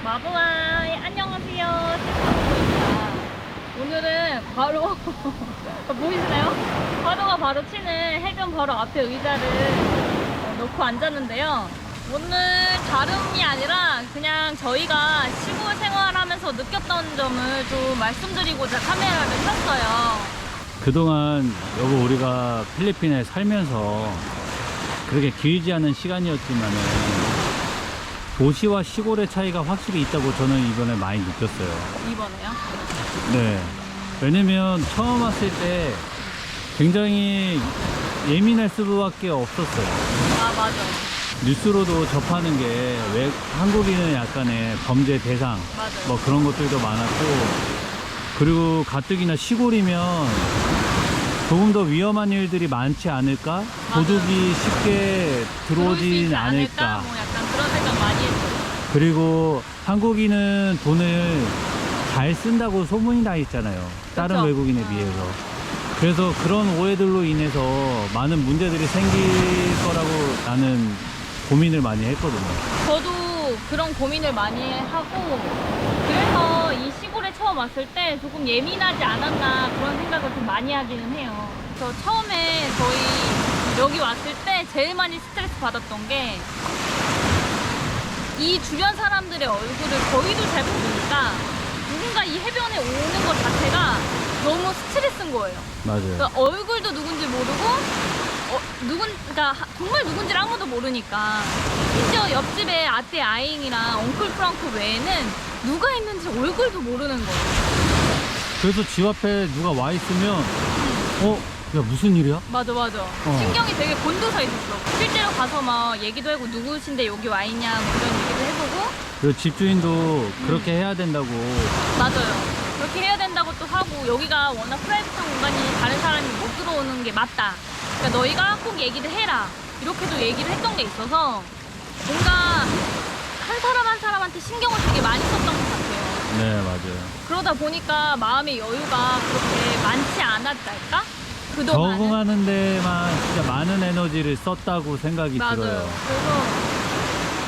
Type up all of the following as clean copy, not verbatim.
마부아이 안녕하세요. 시스터입니다. 오늘은 바로 보이시나요? 파도가 바로 치는 해변 바로 앞에 의자를 놓고 앉았는데요. 오늘 다름이 아니라 그냥 저희가 시골 생활하면서 느꼈던 점을 좀 말씀드리고자 카메라를 켰어요. 그동안 여보 우리가 필리핀에 살면서 그렇게 길지 않은 시간이었지만은 도시와 시골의 차이가 확실히 있다고 저는 이번에 많이 느꼈어요. 이번에요? 네. 왜냐면 처음 왔을 때 굉장히 예민할 수밖에 없었어요. 아 맞아. 뉴스로도 접하는 게 왜 한국인은 약간의 범죄 대상 맞아요. 뭐 그런 것들도 많았고, 그리고 가뜩이나 시골이면 조금 더 위험한 일들이 많지 않을까? 맞아요. 도둑이 쉽게 들어올 수 있지 들어오진 않을까? 뭐 약간 그런 생각 많이 했어요. 그리고 한국인은 돈을 잘 쓴다고 소문이 나 있잖아요. 다른 그쵸? 외국인에 비해서. 그래서 그런 오해들로 인해서 많은 문제들이 생길 거라고 나는 고민을 많이 했거든요. 저도 그런 고민을 많이 하고, 그래서 이 시골에 처음 왔을 때 조금 예민하지 않았나 그런 생각을 좀 많이 하기는 해요. 저 처음에 저희 여기 왔을 때 제일 많이 스트레스 받았던 게, 이 주변 사람들의 얼굴을 저희도 잘 모르니까 누군가 이 해변에 오는 것 자체가 너무 스트레스인 거예요. 맞아요. 그러니까 얼굴도 누군지 모르고, 그러니까 정말 누군지를 아무도 모르니까, 심지어 옆집에 아떼 아잉이랑 엉클 프랑크 외에는 누가 있는지 얼굴도 모르는 거예요. 그래서 집 앞에 누가 와 있으면 야 무슨 일이야? 맞아. 신경이 되게 곤두서 있었어. 실제로 가서 막 얘기도 하고, 누구신데 여기 와 있냐 뭐 이런 얘기도 해보고. 그리고 집주인도 그렇게 해야 된다고. 맞아요. 그렇게 해야 된다고 또 하고, 여기가 워낙 프라이빗한 공간이 다른 사람이 못 들어오는 게 맞다. 그러니까 너희가 꼭 얘기를 해라. 이렇게도 얘기를 했던 게 있어서 뭔가 한 사람 한 사람한테 신경을 되게 많이 썼던 것 같아요. 네, 맞아요. 그러다 보니까 마음의 여유가 그렇게 많지 않았달까? 그동안은. 적응하는 데만 진짜 많은 에너지를 썼다고 생각이 맞아요. 들어요. 그래서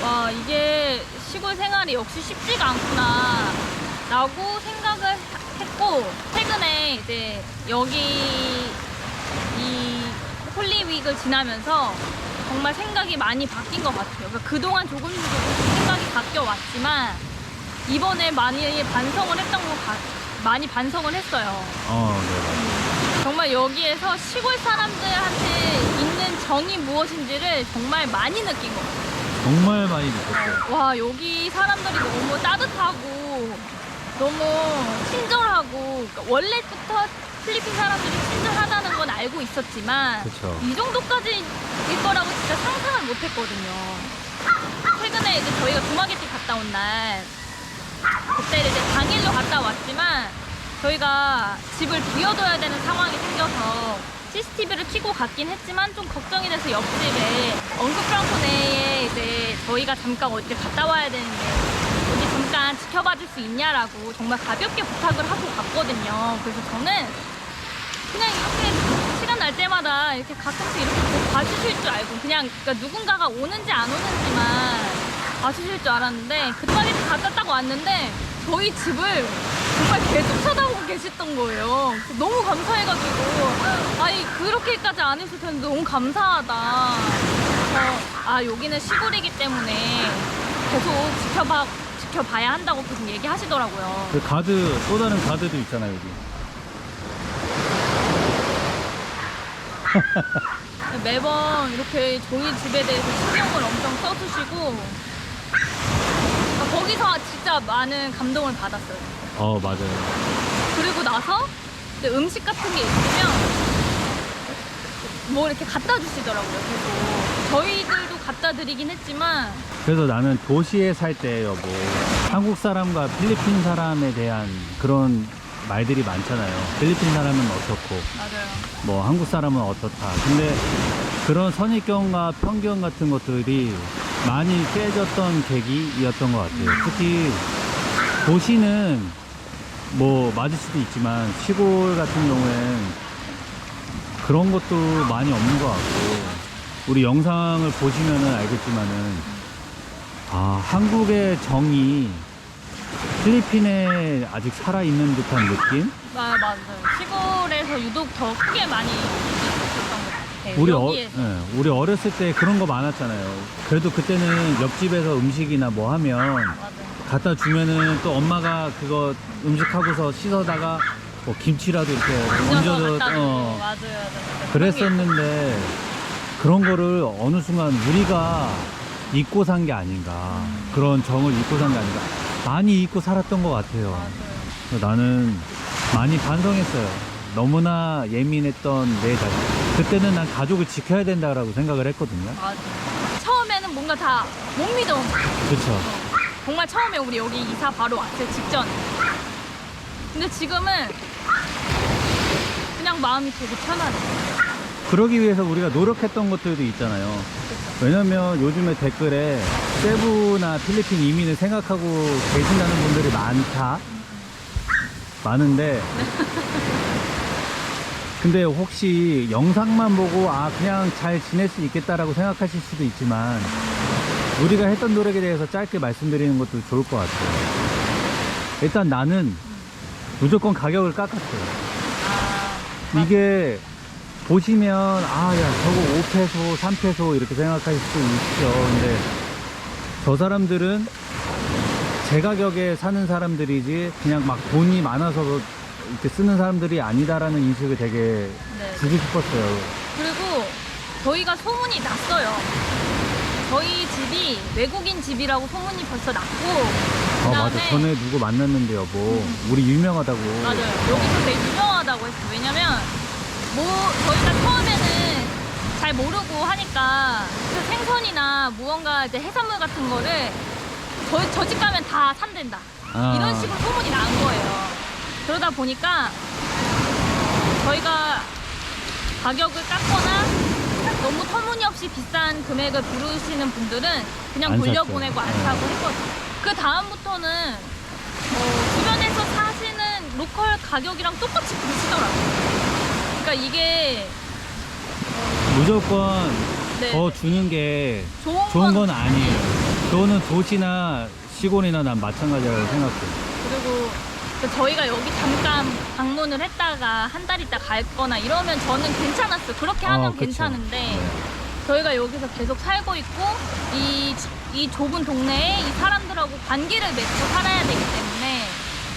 와, 이게 시골 생활이 역시 쉽지가 않구나 라고 생각을 했고, 최근에 이제 여기 이 홀리윅을 지나면서 정말 생각이 많이 바뀐 것 같아요. 그러니까 그동안 조금씩 생각이 바뀌어왔지만 이번에 많이 반성을 많이 반성을 했어요. 네. 정말 여기에서 시골 사람들한테 있는 정이 무엇인지를 정말 많이 느낀 것 같아요. 정말 많이 느꼈어요. 와, 여기 사람들이 너무 따뜻하고 너무 친절하고, 그러니까 원래부터 필리핀 사람들이 친절하다는 건 알고 있었지만 그쵸. 이 정도까지일 거라고 진짜 상상을 못 했거든요. 최근에 이제 저희가 두마게티 갔다 온 날, 그때 이제 당일로 갔다 왔지만 저희가 집을 비워둬야 되는 상황이 생겨서 CCTV를 켜고 갔긴 했지만 좀 걱정이 돼서 옆집에 엉클 프랑코네에 이제 저희가 잠깐 어디 갔다 와야 되는데 어디 잠깐 지켜봐 줄 수 있냐라고 정말 가볍게 부탁을 하고 갔거든요. 그래서 저는 그냥 이렇게 시간 날 때마다 이렇게 가끔씩 이렇게 봐주실 줄 알고, 그냥 그러니까 누군가가 오는지 안 오는지만 봐주실 줄 알았는데, 그쪽에 갔다 딱 왔는데 저희 집을 정말 계속 쳐다보고 계셨던 거예요. 너무 감사해가지고, 아니 그렇게까지 안 해주셔서 너무 감사하다. 그래서 여기는 시골이기 때문에 계속 지켜봐야 한다고 계속 얘기하시더라고요. 그 또 다른 가드도 있잖아요, 여기. 매번 이렇게 저희 집에 대해서 신경을 엄청 써주시고, 거기서 진짜 많은 감동을 받았어요. 맞아요. 그리고 나서 이제 음식 같은 게 있으면 뭐 이렇게 갖다 주시더라고요. 계속 저희들도 갖다 드리긴 했지만. 그래서 나는 도시에 살 때 여보, 한국 사람과 필리핀 사람에 대한 그런 말들이 많잖아요. 필리핀 사람은 어떻고, 맞아요. 뭐 한국 사람은 어떻다. 근데 그런 선입견과 편견 같은 것들이 많이 깨졌던 계기였던 것 같아요. 특히 도시는 뭐 맞을 수도 있지만 시골 같은 경우엔 그런 것도 많이 없는 것 같고, 우리 영상을 보시면은 알겠지만은 한국의 정이 필리핀에 아직 살아있는 듯한 느낌? 맞아요. 시골에서 유독 더 크게 많이 있었던 것 같아요. 여기에서. 우리 어렸을 때 그런 거 많았잖아요. 그래도 그때는 옆집에서 음식이나 뭐 하면 맞아요. 갖다 주면은 또 엄마가 그거 음식하고서 씻어다가 뭐 김치라도 이렇게 얹어서 맞아요. 그랬었는데 그런 거를 어느 순간 우리가 잊고 산 게 아닌가. 그런 정을 잊고 산 게 아닌가. 많이 잊고 살았던 것 같아요. 맞아요. 그래서 나는 많이 반성했어요. 너무나 예민했던 내 자신. 그때는 난 가족을 지켜야 된다라고 생각을 했거든요. 맞아요. 처음에는 뭔가 다 못 믿어. 그렇죠. 정말 처음에 우리 여기 이사 바로 왔을 직전. 근데 지금은 그냥 마음이 되게 편하네요. 그러기 위해서 우리가 노력했던 것들도 있잖아요. 왜냐면 요즘에 댓글에 세부나 필리핀 이민을 생각하고 계신다는 분들이 많은데 근데 혹시 영상만 보고 그냥 잘 지낼 수 있겠다라고 생각하실 수도 있지만 우리가 했던 노력에 대해서 짧게 말씀드리는 것도 좋을 것 같아요. 일단 나는 무조건 가격을 깎았어요. 이게 보시면 야 저거 5페소 3페소 이렇게 생각하실 수 있죠. 근데 저 사람들은 제 가격에 사는 사람들이지 그냥 막 돈이 많아서 이렇게 쓰는 사람들이 아니다라는 인식을 되게 주고 싶었어요. 그리고 저희가 소문이 났어요. 저희 집이 외국인 집이라고 소문이 벌써 났고 맞아. 전에 누구 만났는데 여보 우리 유명하다고. 맞아요. 여기서 되게 유명하다고 했어요. 왜냐면 저희가 처음에는 잘 모르고 하니까 그 생선이나 무언가 이제 해산물 같은 거를 저 집 가면 다 산댄다. 이런 식으로 소문이 난 거예요. 그러다 보니까 저희가 가격을 깎거나 너무 터무니없이 비싼 금액을 부르시는 분들은 그냥 안 돌려보내고 샀죠. 안 사고 했거든요. 그 다음부터는 주변에서 사시는 로컬 가격이랑 똑같이 부르시더라고요. 그러니까 이게 무조건 네. 더 주는 게 좋은 건 아니에요. 그거는 도시나 시골이나 난 마찬가지라고 생각해요. 그리고 저희가 여기 잠깐 방문을 했다가 한 달 있다 갈 거나 이러면 저는 괜찮았어요. 그렇게 하면 그쵸. 괜찮은데 네. 저희가 여기서 계속 살고 있고 이 좁은 동네에 이 사람들하고 관계를 맺고 살아야 되기 때문에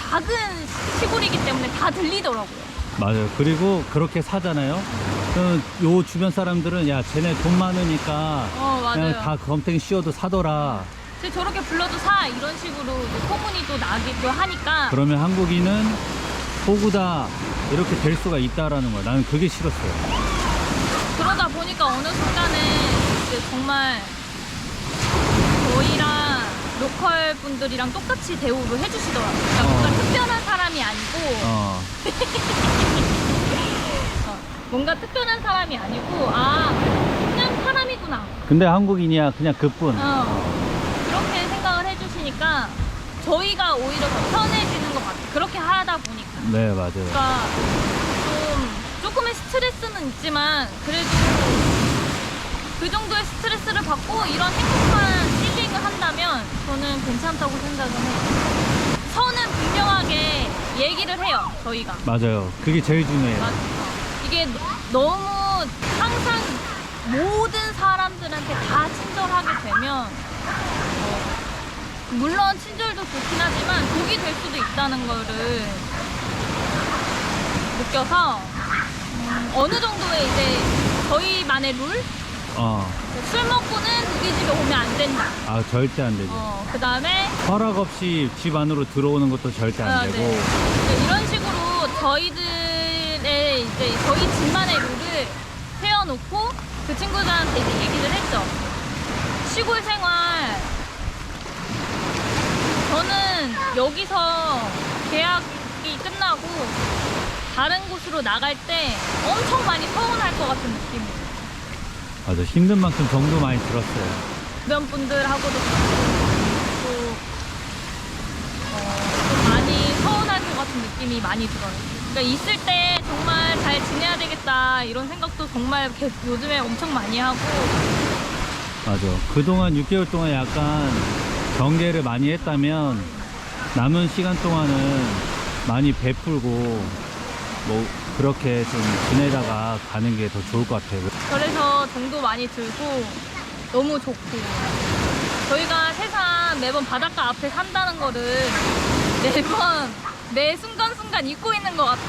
작은 시골이기 때문에 다 들리더라고요. 맞아요. 그리고 그렇게 사잖아요. 그럼 요 주변 사람들은 야 쟤네 돈 많으니까 그냥 맞아요. 다 검탱이 씌워도 사더라. 저렇게 불러도 사 이런 식으로 소문이 또 나기도 하니까 그러면 한국인은 호구다 이렇게 될 수가 있다라는 거야. 나는 그게 싫었어요. 그러다 보니까 어느 순간에 이제 정말 저희랑 로컬 분들이랑 똑같이 대우를 해주시더라고요. 그러니까 뭔가 특별한 사람이 아니고 뭔가 특별한 사람이 아니고 그냥 사람이구나. 근데 한국인이야 그냥 그뿐. 그렇게 생각을 해주시니까 저희가 오히려 더 편해지는 것 같아요. 그렇게 하다 보니까. 네 맞아요. 그러니까 조금의 스트레스는 있지만 그래도 그 정도의 스트레스를 받고 이런 행복한 힐링을 한다면 저는 괜찮다고 생각을 해요. 선은 분명하게 얘기를 해요, 저희가. 맞아요. 그게 제일 중요해요. 맞아요. 이게 너무 항상 모든 사람들한테 다 친절하게 되면 물론 친절도 좋긴 하지만 독이 될 수도 있다는 거를 느껴서 어느 정도의 이제 저희만의 룰? 술 먹고는 우리 집에 오면 안 된다. 절대 안 되죠. 그 다음에 허락 없이 집 안으로 들어오는 것도 절대 안 되고. 네, 이런 식으로 저희들의 이제 저희 집만의 룰을 세워놓고 그 친구들한테 이제 얘기를 했죠. 시골 생활 저는 여기서 계약이 끝나고 다른 곳으로 나갈 때 엄청 많이 서운할 것 같은 느낌이에요. 맞아. 힘든 만큼 정도 많이 들었어요. 주변 분들하고도 또 많이 서운할 것 같은 느낌이 많이 들어요. 그러니까 있을 때 정말 잘 지내야 되겠다 이런 생각도 정말 요즘에 엄청 많이 하고. 맞아. 그동안 6개월 동안 약간 경계를 많이 했다면 남은 시간 동안은 많이 베풀고 뭐 그렇게 좀 지내다가 가는 게 더 좋을 것 같아요. 그래서 돈도 많이 들고 너무 좋고, 저희가 세상 매번 바닷가 앞에 산다는 거를 매번 매 순간순간 잊고 있는 것 같아.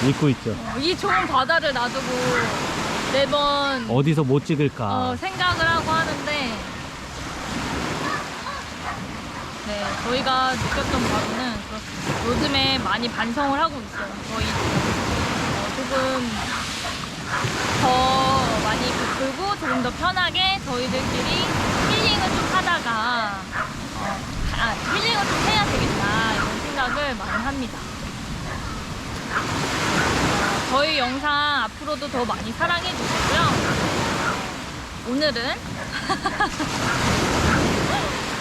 잊고 있죠. 이 좋은 바다를 놔두고 매번 어디서 못 찍을까. 생각을 하고 하는데, 네, 저희가 느꼈던 바로는 그렇습니다. 요즘에 많이 반성을 하고 있어요. 저희 조금 더 많이 베풀고 조금 더 편하게 저희들끼리 힐링을 좀 하다가 힐링을 좀 해야 되겠다, 이런 생각을 많이 합니다. 저희 영상 앞으로도 더 많이 사랑해 주시고요. 오늘은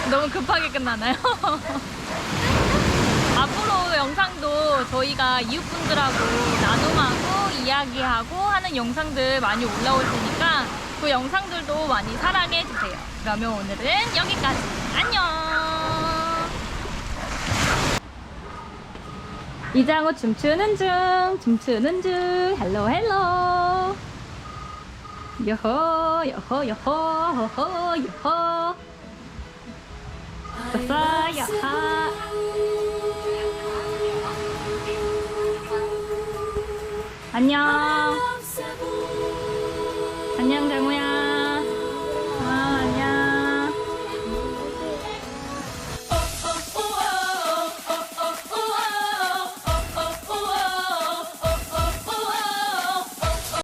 너무 급하게 끝나나요? 앞으로 영상도 저희가 이웃분들하고 나눔하고 이야기하고 하는 영상들 많이 올라올 테니까 그 영상들도 많이 사랑해 주세요. 그러면 오늘은 여기까지. 안녕. 이장우 춤추는 중 헬로 헬로 요호 요호 요호 호호 요호 싸싸 야하. 안녕. 안녕 장우야.